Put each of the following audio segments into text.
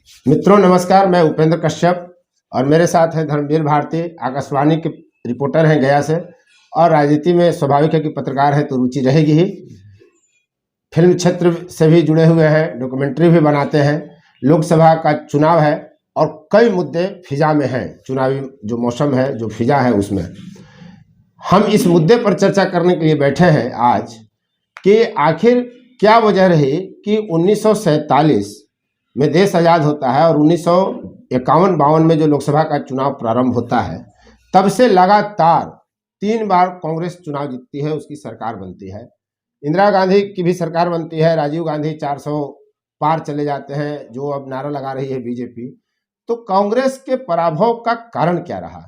मित्रों नमस्कार, मैं उपेंद्र कश्यप और मेरे साथ हैं धर्मवीर भारती, आकाशवाणी के रिपोर्टर हैं गया से, और राजनीति में स्वाभाविक है कि पत्रकार है तो रुचि रहेगी ही। फिल्म क्षेत्र से भी जुड़े हुए हैं, डॉक्यूमेंट्री भी बनाते हैं। लोकसभा का चुनाव है और कई मुद्दे फिजा में हैं। चुनावी जो मौसम है, जो फिजा है, उसमें हम इस मुद्दे पर चर्चा करने के लिए बैठे हैं आज कि आखिर क्या वजह रही कि 1947 में देश आज़ाद होता है और 1951-52 में जो लोकसभा का चुनाव प्रारंभ होता है, तब से लगातार 3 बार कांग्रेस चुनाव जीतती है, उसकी सरकार बनती है। इंदिरा गांधी की भी सरकार बनती है, राजीव गांधी 400 पार चले जाते हैं, जो अब नारा लगा रही है बीजेपी। तो कांग्रेस के पराभव का कारण क्या रहा?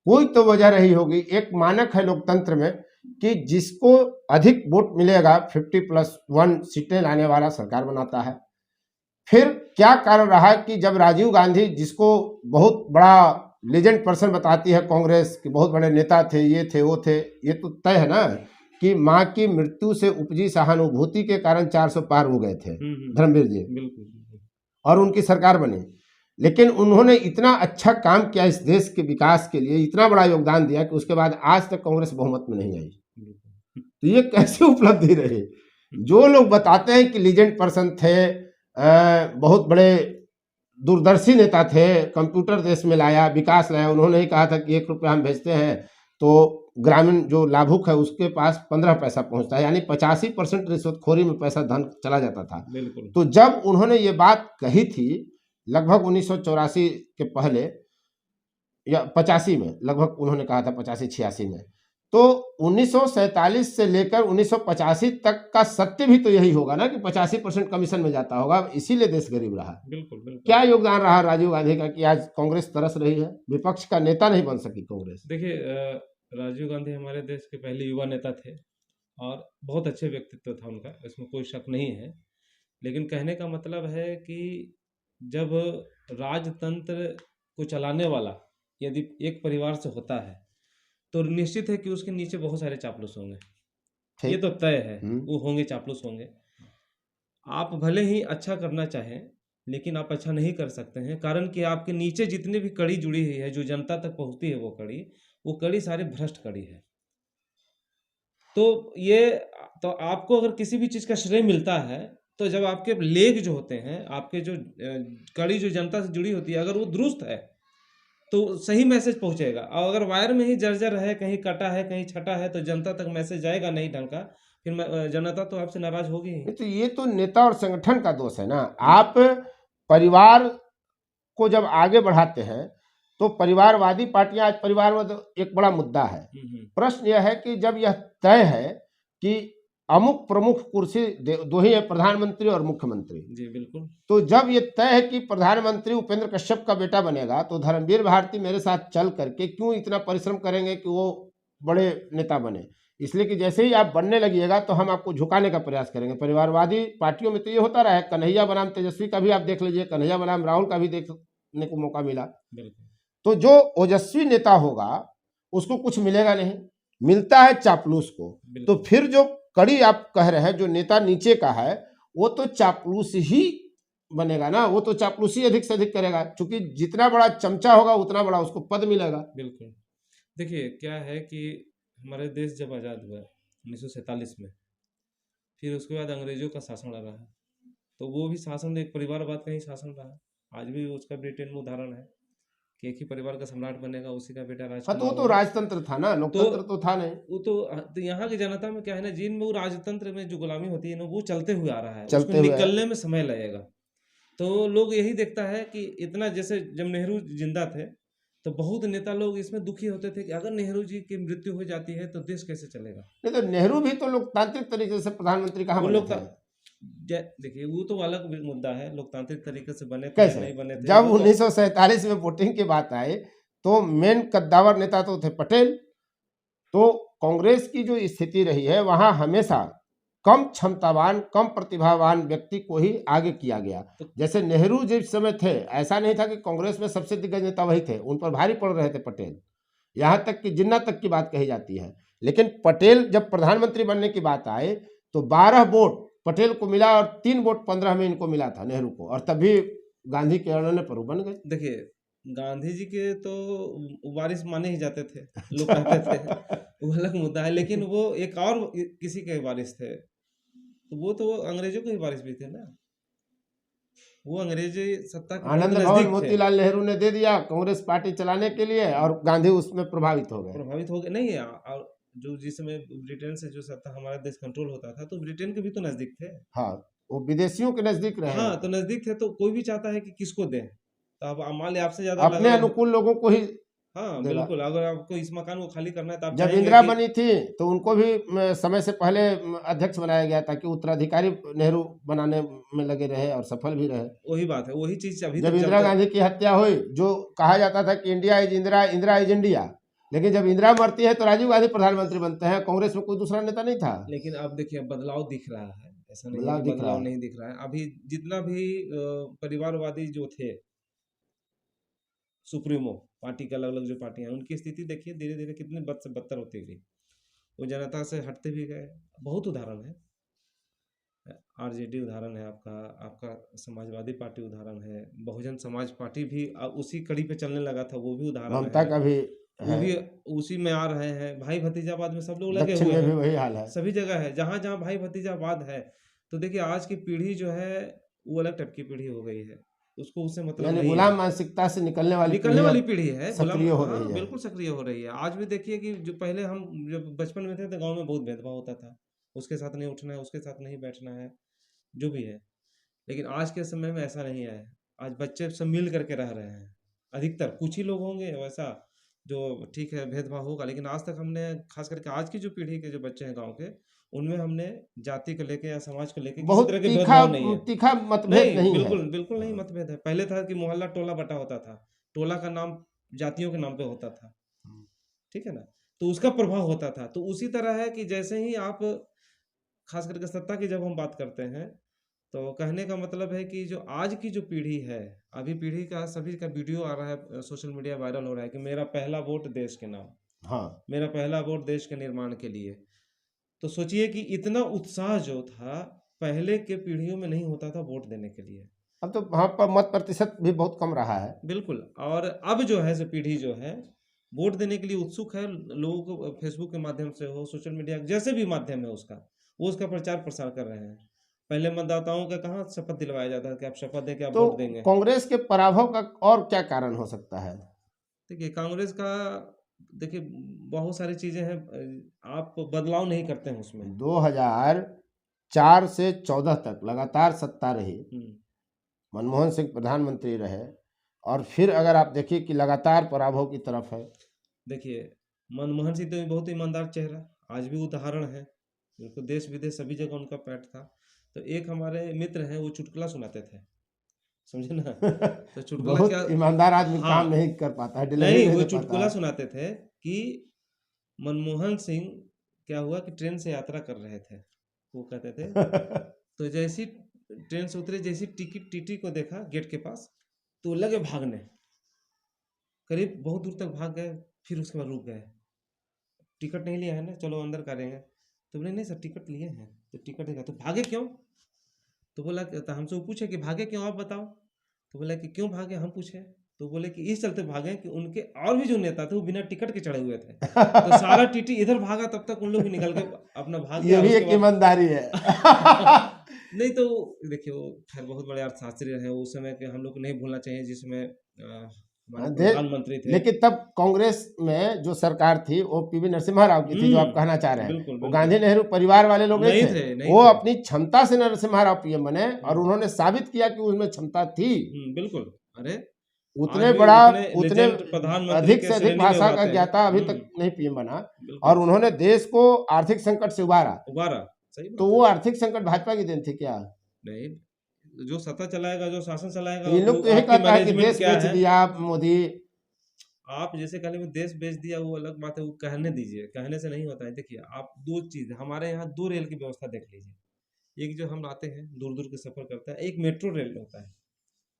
कोई तो वजह रही होगी। एक मानक है लोकतंत्र में कि जिसको अधिक वोट मिलेगा, 50+1 सीटें लाने वाला सरकार बनाता है। फिर क्या कारण रहा कि जब राजीव गांधी, जिसको बहुत बड़ा लेजेंड पर्सन बताती है कांग्रेस, कि बहुत बड़े नेता थे, ये थे वो थे, ये तो तय है ना कि मां की मृत्यु से उपजी सहानुभूति के कारण 400 पार हो गए थे धर्मवीर जी, बिल्कुल। और उनकी सरकार बनी। लेकिन उन्होंने इतना अच्छा काम किया इस देश के विकास के लिए, इतना बड़ा योगदान दिया कि उसके बाद आज तक कांग्रेस बहुमत में नहीं आई। तो ये कैसे उपलब्धि रही? जो लोग बताते हैं कि लीजेंड पर्सन थे, बहुत बड़े दूरदर्शी नेता थे, कंप्यूटर देश में लाया, विकास लाया, उन्होंने ही कहा था कि 1 रुपया हम भेजते हैं तो ग्रामीण जो लाभुक है उसके पास 15 पैसा पहुंचता है, यानी 85% रिश्वतखोरी में पैसा धन चला जाता था। बिल्कुल। तो जब उन्होंने ये बात कही थी लगभग 1984 के पहले या 85 में, लगभग उन्होंने कहा था 85-86 में, तो 1947 से लेकर 1985 तक का सत्य भी तो यही होगा ना कि 85% कमीशन में जाता होगा, इसीलिए देश गरीब रहा। बिल्कुल। क्या योगदान रहा राजीव गांधी का कि आज कांग्रेस तरस रही है? विपक्ष का नेता नहीं बन सकी कांग्रेस। देखिए, राजीव गांधी हमारे देश के पहले युवा नेता थे और बहुत अच्छे व्यक्तित्व था उनका, इसमें कोई शक नहीं है। लेकिन कहने का मतलब है कि जब राजतंत्र को चलाने वाला यदि एक परिवार से होता है तो निश्चित है कि उसके नीचे बहुत सारे चापलूस होंगे। ये तो तय है, वो होंगे, चापलूस होंगे। आप भले ही अच्छा करना चाहें लेकिन आप अच्छा नहीं कर सकते हैं, कारण कि आपके नीचे जितनी भी कड़ी जुड़ी हुई है, जो जनता तक पहुंचती है, वो कड़ी सारे भ्रष्ट कड़ी है। तो आपको अगर किसी भी चीज़ का श्रेय मिलता है तो जब आपके लेग जो होते हैं, आपके जो कड़ी जो जनता से जुड़ी होती है, अगर वो दुरुस्त है तो सही मैसेज पहुंचेगा। और अगर वायर में ही जर्जर है, कहीं कटा है, कहीं छटा है, तो जनता तक मैसेज जाएगा नहीं ढंग का, फिर जनता तो आपसे नाराज होगी ही। तो ये तो नेता और संगठन का दोष है ना। आप परिवार को जब आगे बढ़ाते हैं तो परिवारवादी पार्टियां, आज परिवारवाद एक बड़ा मुद्दा है। प्रश्न यह है कि जब यह तय है कि अमुक प्रमुख कुर्सी दो ही है, प्रधानमंत्री और मुख्यमंत्री। जी बिल्कुल। तो जब ये तय है कि प्रधानमंत्री उपेंद्र कश्यप का बेटा बनेगा, तो धर्मवीर भारती मेरे साथ चल करके क्यों इतना परिश्रम करेंगे कि वो बड़े नेता बने? इसलिए कि जैसे ही आप बनने लगिएगा तो हम आपको झुकाने का प्रयास करेंगे। परिवारवादी पार्टियों में तो ये होता रहा है। कन्हैया बनाम तेजस्वी का भी आप देख लीजिए, कन्हैया बनाम राहुल का भी देखने को मौका मिला। तो जो ओजस्वी नेता होगा उसको कुछ मिलेगा नहीं, मिलता है चापलूस को। तो फिर जो कड़ी आप कह रहे हैं, जो नेता नीचे का है, वो तो चापलूस ही बनेगा ना, वो तो चापलूसी अधिक से अधिक करेगा, क्योंकि जितना बड़ा चमचा होगा उतना बड़ा उसको पद मिलेगा। बिल्कुल। देखिए क्या है कि हमारे देश जब आज़ाद हुआ 1947 में, फिर उसके बाद अंग्रेजों का शासन रहा है, तो वो भी शासन एक परिवारवाद का ही शासन रहा। आज भी उसका ब्रिटेन में उदाहरण है कि एक ही परिवार का सम्राट बनेगा, उसी का बेटा राजकुमार। हाँ, तो राजतंत्र था ना, लोकतंत्र तो था नहीं। वो तो यहाँ की जनता में क्या है ना, जिनमें वो राजतंत्र में जो गुलामी होती है ना, वो चलते हुए आ रहा है, उसको निकलने में समय लगेगा। तो लोग यही देखता है कि इतना, जैसे जब नेहरू जिंदा थे तो बहुत नेता लोग इसमें दुखी होते थे कि अगर नेहरू जी की मृत्यु हो जाती है तो देश कैसे चलेगा। नहीं तो नेहरू भी तो लोकतांत्रिक तरीके से प्रधानमंत्री कहाँ बने थे? देखिए वो तो अलग मुद्दा है, लोकतांत्रिक तरीके से बने थे कैसे नहीं बने थे। जब 1947 में वोटिंग की बात आई तो मेन कद्दावर नेता तो थे पटेल। तो कांग्रेस की जो स्थिति रही है, वहां हमेशा कम क्षमतावान, कम प्रतिभावान व्यक्ति को ही आगे किया गया। जैसे नेहरू जिस समय थे, ऐसा नहीं था कि कांग्रेस में सबसे दिग्गज नेता वही थे, उन पर भारी पड़ रहे थे पटेल, यहाँ तक कि जिन्ना तक की बात कही जाती है। लेकिन पटेल जब प्रधानमंत्री बनने की बात आए तो 12 वोट पटेल को मिला और 3 वोट 15 में इनको मिला था नेहरू को, और तभी गांधी के अड़ने पर वो बन गए। देखिए, गांधी जी के तो वारिस माने ही जाते थे, लोग कहते थे, वो अलग मुद्दा है, लेकिन वो एक और किसी के वारिस थे, तो वो अंग्रेजों के ही वारिस भी थे ना, वो अंग्रेजी सत्ता के बहुत आनंद भवन नजदीक थे, मोतीलाल नेहरू ने दे दिया कांग्रेस पार्टी चलाने के लिए, और गांधी उसमें प्रभावित हो गए। प्रभावित हो गए नहीं है। और जो जिस समय ब्रिटेन से जो सत्ता हमारा देश कंट्रोल होता था, तो ब्रिटेन के भी तो नजदीक थे। हाँ, वो विदेशियों के नजदीक रहे। हाँ, तो नजदीक थे, तो कोई भी चाहता है कि किसको दें, तो अब मान लिया आपसे ज्यादा अपने लगा। अनुकूल लोगों को ही हाँ देगा। बिल्कुल, अगर आपको इस मकान को खाली करना है तो आप जब चाहेंगे इंदिरा कि बनी थी तो उनको भी समय से पहले अध्यक्ष बनाया गया, ताकि उत्तराधिकारी नेहरू बनाने में लगे रहे, और सफल भी रहे। वही बात है, वही चीज अभी जब तक इंदिरा चलता। गांधी की हत्या हुई, जो कहा जाता था कि India is Indira, Indira is India, लेकिन जब इंदिरा मरती है तो राजीव गांधी प्रधानमंत्री बनते हैं, कांग्रेस में कोई दूसरा नेता नहीं था। लेकिन अब देखिए, अब बदलाव दिख रहा है, ऐसा नहीं है बदलाव कि दिख रहा बदलाव है। नहीं दिख रहा है। अभी जितना भी परिवारवादी जो थे, सुप्रीमो पार्टी के अलग अलग जो पार्टियां हैं, उनकी स्थिति देखिए धीरे धीरे कितनी बद से बदतर होती गई। वो जनता से हटते भी गए। बहुत उदाहरण है, आरजेडी उदाहरण है आपका, आपका समाजवादी पार्टी उदाहरण है, बहुजन समाज पार्टी भी उसी कड़ी पे चलने लगा था, वो भी उदाहरण ममता है। का भी वो है, भी उसी में आ रहे हैं। भाई भतीजावाद में सब लोग लगे दक्षिण हुए में भी हैं, वही हाल है। सभी जगह है, जहाँ जहाँ भाई भतीजावाद है। तो देखिए, आज की पीढ़ी जो है वो अलग टाइप की पीढ़ी हो गई है, उसको उससे मतलब यानी नहीं गुलाम है। मानसिकता से निकलने वाली निकलने पीढ़ी वाली अब पीढ़ी है, गुलाम, सक्रिय हो हाँ रही है। बिल्कुल सक्रिय हो रही है। आज भी देखिए कि जो पहले हम जब बचपन में थे तो गांव में बहुत भेदभाव होता था, उसके साथ नहीं उठना है, उसके साथ नहीं बैठना है, जो भी है। लेकिन आज के समय में ऐसा नहीं है। आज बच्चे सब मिल करके रह रहे हैं, अधिकतर, कुछ ही लोग होंगे वैसा जो ठीक है भेदभाव होगा, लेकिन आज तक हमने खास करके आज की जो पीढ़ी के जो बच्चे हैं गांव के, उनमें हमने जाति को लेके या समाज को लेके किसी बहुत तरह के तीखा भेदभाव नहीं है। तीखा मतभेद नहीं, नहीं है। बिल्कुल बिल्कुल नहीं मतभेद है। पहले था कि मोहल्ला टोला बटा होता था, टोला का नाम जातियों के नाम पे होता था, ठीक है ना, तो उसका प्रभाव होता था। तो उसी तरह है कि जैसे ही आप, खास करके सत्ता की जब हम बात करते हैं, तो कहने का मतलब है कि जो आज की जो पीढ़ी है, अभी पीढ़ी का सभी का वीडियो आ रहा है, सोशल मीडिया वायरल हो रहा है कि मेरा पहला वोट देश के नाम, हाँ, मेरा पहला वोट देश के निर्माण के लिए। तो सोचिए कि इतना उत्साह जो था पहले के पीढ़ियों में नहीं होता था वोट देने के लिए। अब तो वहाँ पर मत प्रतिशत भी बहुत कम रहा है। बिल्कुल। और अब जो है, पीढ़ी जो है वोट देने के लिए उत्सुक है, लोगों को फेसबुक के माध्यम से हो, सोशल मीडिया जैसे भी माध्यम है उसका, वो उसका प्रचार प्रसार कर रहे हैं। पहले मतदाताओं का कहाँ शपथ दिलवाया जाता है कि आप शपथ दें कि आप तो वोट देंगे। कांग्रेस के पराभव का और क्या कारण हो सकता है? देखिए, कांग्रेस का, देखिए बहुत सारी चीजें हैं, आप बदलाव नहीं करते हैं उसमें। 2004 से 14 तक लगातार सत्ता रही, हम्म, मनमोहन सिंह प्रधानमंत्री रहे, और फिर अगर आप देखिए कि लगातार पराभव की तरफ है। देखिए मनमोहन सिंह तो बहुत ईमानदार चेहरा, आज भी उदाहरण है, बिल्कुल देश विदेश सभी जगह उनका पैठ था। तो एक हमारे मित्र हैं, वो चुटकुला सुनाते थे, समझे ना, तो चुटकुला क्या, बहुत ईमानदार आदमी हाँ, काम नहीं कर पाता है, डिलीवरी नहीं, नहीं वो दे पाता चुटकुला है। सुनाते थे कि मनमोहन सिंह, क्या हुआ कि ट्रेन से यात्रा कर रहे थे, वो कहते थे, तो जैसी ट्रेन से उतरे, जैसी टिकट टीटी को देखा गेट के पास, तो लगे भागने, करीब बहुत दूर तक भाग गए, फिर उसके बाद रुक गए, टिकट नहीं लिया है ना, चलो अंदर करेंगे। तो बोले नहीं सर टिकट लिए हैं। तो टिकट देगा, तो भागे क्यों? तो बोला तो हमसे वो पूछे कि भागे क्यों, आप बताओ। तो बोला कि क्यों भागे, हम पूछे। तो बोले कि इस चलते भागे कि उनके और भी जो नेता थे वो बिना टिकट के चढ़े हुए थे, तो सारा टीटी इधर भागा, तब तक उन लोग भी निकल के अपना भाग ये गया। भी उसके एक बाद ईमानदारी है। नहीं तो देखिए, वो खैर बहुत बड़े अर्थशास्त्री रहे, उस समय के हम लोग को नहीं भूलना चाहिए जिसमें हमारे प्रधानमंत्री थे। लेकिन तब कांग्रेस में जो सरकार थी वो पीवी नरसिम्हा राव की थी, जो आप कहना चाह रहे हैं। बिल्कुल वो बिल्कुल गांधी नेहरू परिवार वाले लोग नहीं थे, नहीं वो थे। अपनी क्षमता से नरसिम्हा राव पीएम बने, और उन्होंने साबित किया कि उसमें क्षमता थी। बिल्कुल। अरे आज उतने भी बड़ा, उतने उतने प्रधानमंत्री अधिक के से अधिक श्रेणी में भाषा वो का आते हैं। ज्ञाता अभी तक नहीं पीएम बना, और बिल्कुल उन्होंने देश को आर्थिक संकट से उबारा। उबारा, सही तो बात वो है। आर्थिक संकट भाजपा की देन थी क्या? नहीं, जो सत्ता चलाएगा, जो शासन चलाएगा, तो इन लोग वो तो यही आपकी कहता है कि मैनेजमेंट देश क्या बेच है। दिया मोदी। आप जैसे कहने में देश बेच दिया, वो अलग बात है, वो कहने दीजिए, कहने से नहीं होता है। देखिए, आप दो चीज, हमारे यहाँ दो रेल की व्यवस्था देख लीजिए। एक जो हम आते हैं दूर दूर के सफर करते हैं, एक मेट्रो रेल होता है,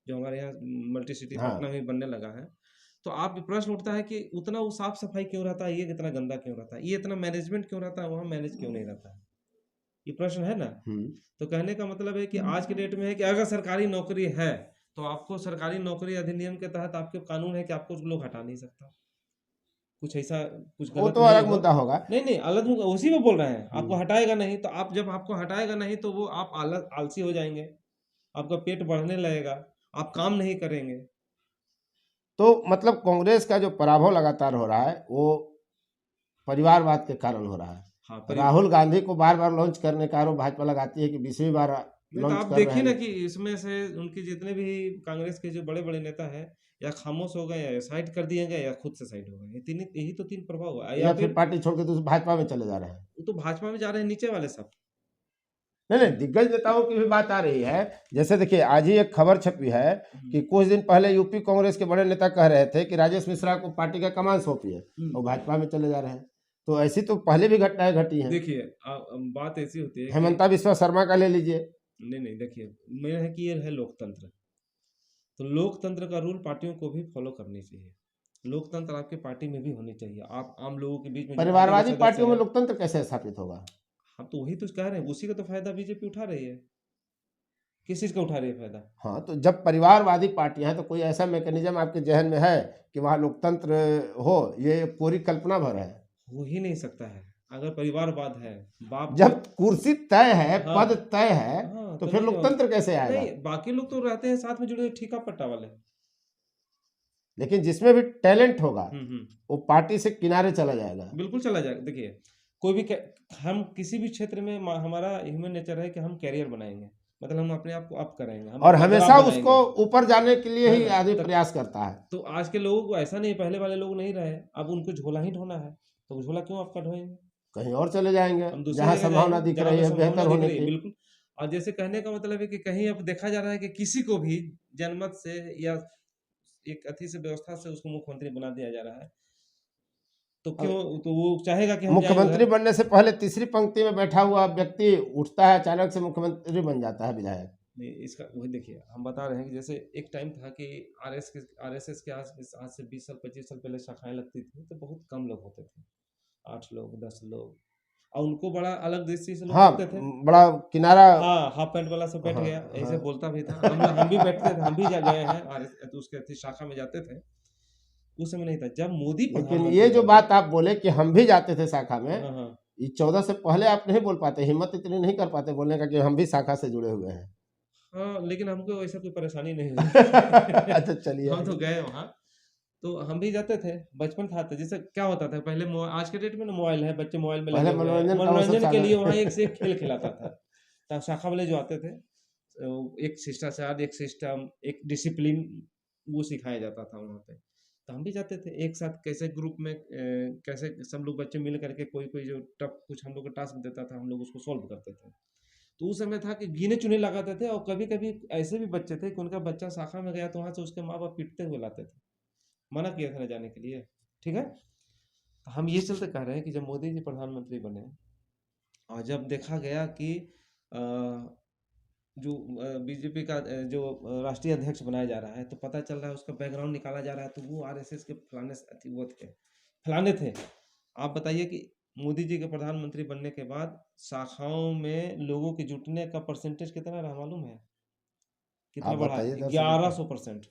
जो हमारे यहाँ मल्टी सिटी हाँ, पटना में बनने लगा है। तो आप प्रश्न उठता है कि उतना वो साफ सफाई क्यों रहता है, ये कितना गंदा क्यों रहता है, ये इतना मैनेजमेंट क्यों रहता है, वहाँ मैनेज क्यों नहीं रहता है, ये प्रश्न है ना। तो कहने का मतलब है कि आज के डेट में है कि अगर सरकारी नौकरी है, तो आपको सरकारी नौकरी अधिनियम के तहत आपके कानून है कि आपको लोग हटा नहीं सकता। कुछ ऐसा कुछ वो गलत तो नहीं अलग हो। मुद्दा होगा। नहीं नहीं अलग उसी में बोल रहे हैं, आपको हम्म। हटाएगा नहीं तो आप जब आपको हटाएगा नहीं तो वो आप आलसी हो जाएंगे, आपका पेट बढ़ने लगेगा, आप काम नहीं करेंगे। तो मतलब कांग्रेस का जो पराभव लगातार हो रहा है वो परिवारवाद के कारण हो रहा हाँ है। राहुल गांधी को बार बार लॉन्च करने का आरोप भाजपा लगाती है कि 20वीं बार नहीं तो लॉन्च आप कर रहे देखिए ना हैं। कि इसमें से उनके जितने भी कांग्रेस के जो बड़े बड़े नेता हैं, या खामोश हो गए, या साइड कर दिए गए, या खुद से साइड हो गए। ये तीन, यही तो तीन प्रभाव हुआ, या या फिर फिर पार्टी छोड़ के दूसरी भाजपा में चले जा रहे हैं। वो तो भाजपा में जा रहे हैं नीचे वाले सब। नहीं नहीं, दिग्गज नेताओं की भी बात आ रही है। जैसे देखिए, आज ही एक खबर छपी है कि कुछ दिन पहले यूपी कांग्रेस के बड़े नेता कह रहे थे कि राजेश मिश्रा को पार्टी का कमान सौंपिए, और भाजपा में चले जा रहे हैं। तो ऐसी तो पहले भी घटनाएं घटी हैं। देखिए बात ऐसी होती है कि हेमंता बिस्वा शर्मा का ले लीजिए। नहीं नहीं, देखिए मेरा है कि ये है लोकतंत्र। तो लोकतंत्र का रूल पार्टियों को भी फॉलो करनी चाहिए। लोकतंत्र आपके पार्टी में भी होनी चाहिए। आप आम लोगों के बीच में जो पार्टी के परिवारवादी सदस्य पार्टियों में हैं, लोकतंत्र कैसे स्थापित होगा? हम तो वही तो कह रहे हैं, उसी का तो फायदा बीजेपी उठा रही है। किस चीज का उठा रही है फायदा? हाँ, तो जब परिवारवादी पार्टियां हैं तो कोई ऐसा मैकेनिज्म आपके जहन में है कि वहाँ लोकतंत्र हो? ये पूरी कल्पना भर है। हो ही नहीं सकता है अगर परिवारवाद है। बाप जब कुर्सी तय है, हाँ पद तय है, हाँ, तो तो फिर नहीं होगा। लोकतंत्र कैसे आएगा? नहीं, बाकी लोग तो रहते हैं साथ में जुड़े हुए ठीका पट्टा वाले। लेकिन जिसमें भी टैलेंट होगा हम्म, वो पार्टी से किनारे चला जाएगा। बिल्कुल चला जाएगा। देखिए कोई भी हम किसी भी क्षेत्र में हमारा ह्यूमन नेचर है कि हम कैरियर बनाएंगे, मतलब हम अपने आप को अप कराएंगे, हम और अपना हमेशा ग्राफ उसको बनाएंगे, ऊपर जाने के लिए है ही ना? आदमी तो प्रयास करता है। तो आज के लोगों को ऐसा नहीं, पहले वाले लोग नहीं रहे, अब उनको झोला ही ढोना है, तो झोला क्यों आपका ढोएंगे? कहीं और चले जाएंगे हम दूसरी जहां जगह संभावना जाएंगे दिख जहाँ रही पे है संभावना बेहतर दिख होने रही है, की। बिल्कुल। और जैसे कहने का मतलब है कि कहीं अब देखा जा रहा है कि किसी को भी जनमत से या एक अथी से व्यवस्था से उसको मुख्यमंत्री बना दिया जा रहा है, तो क्यों? तो वो चाहेगा कि हम जाएं मुख्यमंत्री उधर। बनने से पहले तीसरी पंक्ति में बैठा हुआ व्यक्ति उठता है, अचानक से मुख्यमंत्री बन जाता है विधायक। नहीं, इसका वही देखिए, हम बता रहे हैं कि जैसे एक टाइम था कि आरएसएस के आज से 20 साल 25 साल पहले शाखाएं लगती थी तो बहुत कम लोग होते थे, 8 लोग 10 लोग, और उनको बड़ा अलग दृष्टि से लोग हाँ, देखते थे। बड़ा किनारा। हाँ, हाफ पैंट वाला सब बैठ हाँ गया, ऐसे हाँ बोलता भी था। हम भी बैठते थे, हम भी जा गए हैं और तो उसके अथी शाखा में जाते थे। उस समय नहीं था, जब मोदी लेकिन ये प्रधानमंत्री जो बने। बात आप बोले कि हम भी जाते थे शाखा में, हाँ हाँ ये 14 से पहले आप नहीं बोल पाते, हिम्मत इतनी नहीं कर पाते बोलने का कि हम भी शाखा से जुड़े हुए हैं। हाँ, लेकिन हमको ऐसा कोई परेशानी नहीं हुई। अच्छा, चलिए हम तो आगे। गए वहाँ, तो हम भी जाते थे। बचपन था तो जैसे क्या होता था पहले, आज के डेट में ना मोबाइल है, बच्चे मोबाइल में लगे पहले हुए हैं, मनोरंजन का वो सब मनोरंजन के लिए वहाँ एक से एक साधन। खेल खिलाता था। तब शाखा वाले जो आते थे, एक शिष्टाचार, एक सिस्टम, एक डिसिप्लिन, वो सिखाया जाता था वहाँ पे। तो हम भी जाते थे एक साथ, कैसे ग्रुप में कैसे सब लोग बच्चे मिल करके कोई कोई जो टफ कुछ हम लोग को टास्क देता था, हम लोग उसको सॉल्व करते थे। तो उस समय था कि गिने चुने लगाते थे, और कभी कभी ऐसे भी बच्चे थे कि उनका बच्चा शाखा में गया तो वहाँ से उसके माँ बाप पीटते हुए लाते थे, मना किया था ना जाने के लिए। ठीक है, तो हम ये चलते कह रहे हैं कि जब मोदी जी प्रधानमंत्री बने और जब देखा गया कि अ, जो बीजेपी का जो राष्ट्रीय अध्यक्ष बनाया जा रहा है, तो पता चल रहा है उसका बैकग्राउंड निकाला जा रहा है, तो वो आरएसएस के फलाने वो थे, फलाने थे। आप बताइए कि मोदी जी के प्रधानमंत्री बनने के बाद शाखाओं में लोगों के जुटने का परसेंटेज कितना रहा मालूम है? कितना आप बढ़ा? बताइए दर्शकों को। 1100%।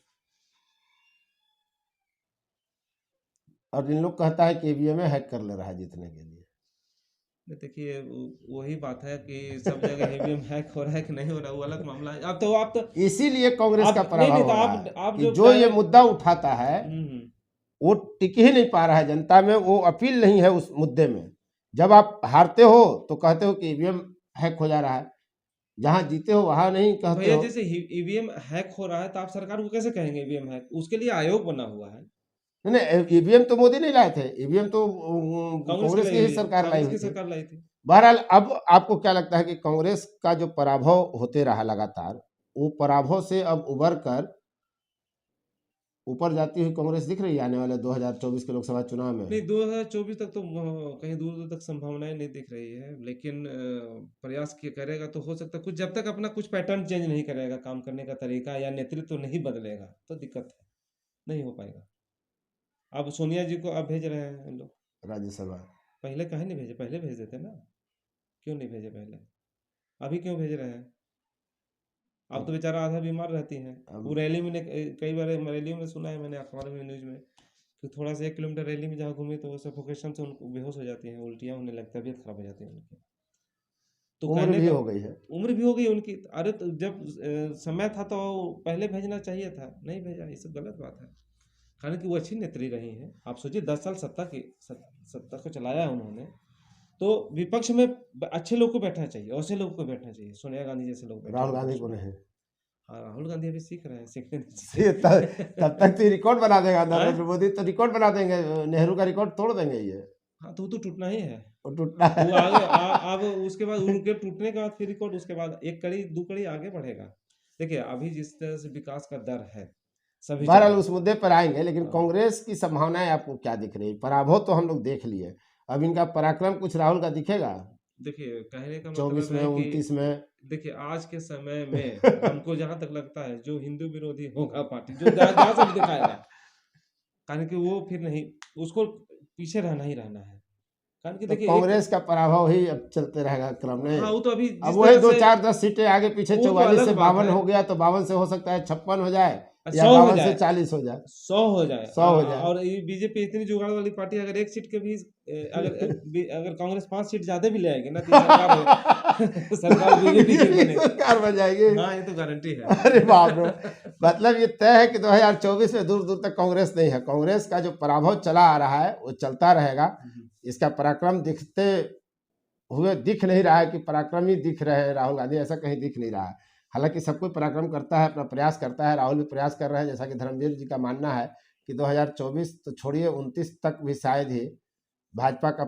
और इन लोग कहता है कि ईवीएम हैक कर ले रहा है जीतने के लिए। देखिए वही बात है कि सब जगह ईवीएम हैक हो रहा है कि नहीं हो रहा, वो अलग मामला है। अब तो आप तो इसीलिए कांग्रेस का आप नहीं पराभव नहीं, तो हो रहा है आप कि जो जो कह ये रहे हैं। मुद्दा उठाता है हम्म। वो टिक ही नहीं पा रहा है जनता में, वो अपील नहीं है उस मुद्दे में। जब आप हारते हो तो कहते हो कि ईवीएम हैक हो जा रहा है, जहां जीते हो वहां नहीं तो कहते भैया हो। जैसे ईवीएम हैक हो रहा है तो आप सरकार को कैसे कहेंगे ईवीएम हैक? उसके लिए आयोग बना हुआ है। नहीं नहीं, ईवीएम तो मोदी नहीं लाए थे, ईवीएम तो कांग्रेस की कांग्रेस लाई की ही हुई है, सरकार लाई कांग्रेस हुई की थी। सरकार लाई थी। बहरहाल, अब आपको क्या लगता है कि कांग्रेस का जो पराभव होते रहा लगातार, वो पराभव से अब उबर कर ऊपर जाती हुई कांग्रेस दिख रही है आने वाले 2024 के लोकसभा चुनाव में? नहीं, 2024 तक तो कहीं दूर दूर तक संभावनाएं नहीं दिख रही है, लेकिन प्रयास किया करेगा तो हो सकता है कुछ, जब तक अपना कुछ पैटर्न चेंज नहीं करेगा, काम करने का तरीका या नेतृत्व नहीं बदलेगा तो दिक्कत है, नहीं हो पाएगा। अब सोनिया जी को अब भेज रहे हैं हम लोग, राज्यसभा। पहले काहे नहीं भेजे? पहले भेज देते ना, क्यों नहीं भेजे पहले? अभी क्यों भेज रहे हैं? अब तो बेचारा आधा बीमार रहती हैं। अब- वो रैली में कई बार रैलियों में सुना है मैंने, अखबार में, न्यूज में, कि थोड़ा सा 1 किलोमीटर रैली में जहाँ घूमे तो सफोकेशन से उनको बेहोश हो जाती हैं, उल्टियाँ होने लगती है, तबीयत खराब हो जाती है उनकी। तो उम्र कहने भी का हो गई है। उम्र भी हो गई उनकी। अरे तो जब समय था तो पहले भेजना चाहिए था, नहीं भेजा, ये सब गलत बात है। कारण कि वो अच्छी नेत्री रही हैं। आप सोचिए 10 साल सत्ता को चलाया है उन्होंने, तो विपक्ष में अच्छे लोग को बैठना चाहिए, ऐसे लोग को बैठना चाहिए, सोनिया गांधी जैसे लोग बैठे राहुल हैं गांधी विपक्ष को में। नहीं। हाँ, राहुल गांधी अभी सीख रहे हैं, सीखने तब तक तो रिकॉर्ड बना देगा हाँ? नरेंद्र मोदी, तो रिकॉर्ड बना देंगे, नेहरू का रिकॉर्ड तोड़ देंगे ये। हाँ, तो वो तो टूटना ही है। और टूटना है। वो आगे अब उसके बाद उनके टूटने के बाद फिर रिकॉर्ड, उसके बाद 1 कड़ी 2 कड़ी आगे बढ़ेगा। देखिए अभी जिस तरह से विकास का दर है सभी बहरहाल जगह। उस मुद्दे पर आएंगे, लेकिन हाँ। कांग्रेस की संभावनाएं आपको क्या दिख रही? पराभव तो हम लोग देख लिए, अब इनका पराक्रम कुछ राहुल का दिखेगा देखिए कहने का 24 मतलब में, है कि 29 में? देखिए आज के समय में हमको जहां तक लगता है जो हिंदू विरोधी होगा पार्टी, जो जहां से भी दिखाएगा, कारण कि वो फिर नहीं, उसको पीछे रहना ही रहना है। कारण कि तो देखिए कांग्रेस का पराभव ही अब चलते रहेगा क्रम में। हाँ, वो तो अभी अब जिस वही तरह 2 से 4 10 सीटें आगे पीछे, वो तो 44 से अलग बात 52 है। हो गया तो 52 से हो सकता है 56 हो जाए, या 100 हो 52 से जाए, 40 हो जाए, 100 हो जाए, 100 हो जाए। और ये बीजेपी इतनी जुगाड़ वाली पार्टी, अगर 1 सीट के भी अगर कांग्रेस 5 सीट ज्यादा भी ले आएगी ना, तो ये सरकार बीजेपी की बनेगी। सरकार बन जाएगी। हाँ, ये तो गारंटी है। अरे बाप रे, मतलब ये तय है कि 2024 में दूर दूर तक कांग्रेस नहीं है। कांग्रेस का जो पराभव चला आ रहा है वो चलता रहेगा। इसका पराक्रम दिखते हुए दिख नहीं रहा है कि पराक्रम ही दिख रहे हैं राहुल गांधी, ऐसा कहीं दिख नहीं रहा है। हालांकि सब कोई पराक्रम करता है, अपना प्रयास करता है, राहुल भी प्रयास कर रहे हैं। जैसा कि धर्मवीर जी का मानना है कि 2024 तो छोड़िए 29 तक भी शायद ही भाजपा का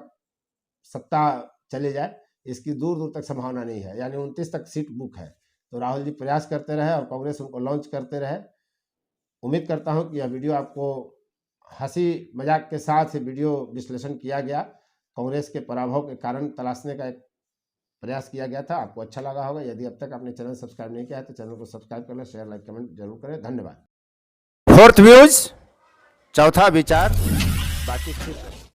सत्ता चले जाए, इसकी दूर दूर तक संभावना नहीं है, यानी 29 तक सीट बुक है। तो राहुल जी प्रयास करते रहे और कांग्रेस उनको लॉन्च करते रहे। उम्मीद करता हूं कि यह वीडियो आपको हंसी मजाक के साथ वीडियो विश्लेषण किया गया, कांग्रेस के पराभव के कारण तलाशने का एक प्रयास किया गया था, आपको अच्छा लगा होगा। यदि अब तक आपने चैनल सब्सक्राइब नहीं किया है तो चैनल को सब्सक्राइब कर लें, शेयर लाइक कमेंट जरूर करें। धन्यवाद। फोर्थ व्यूज, चौथा विचार, बाकी ठीक है।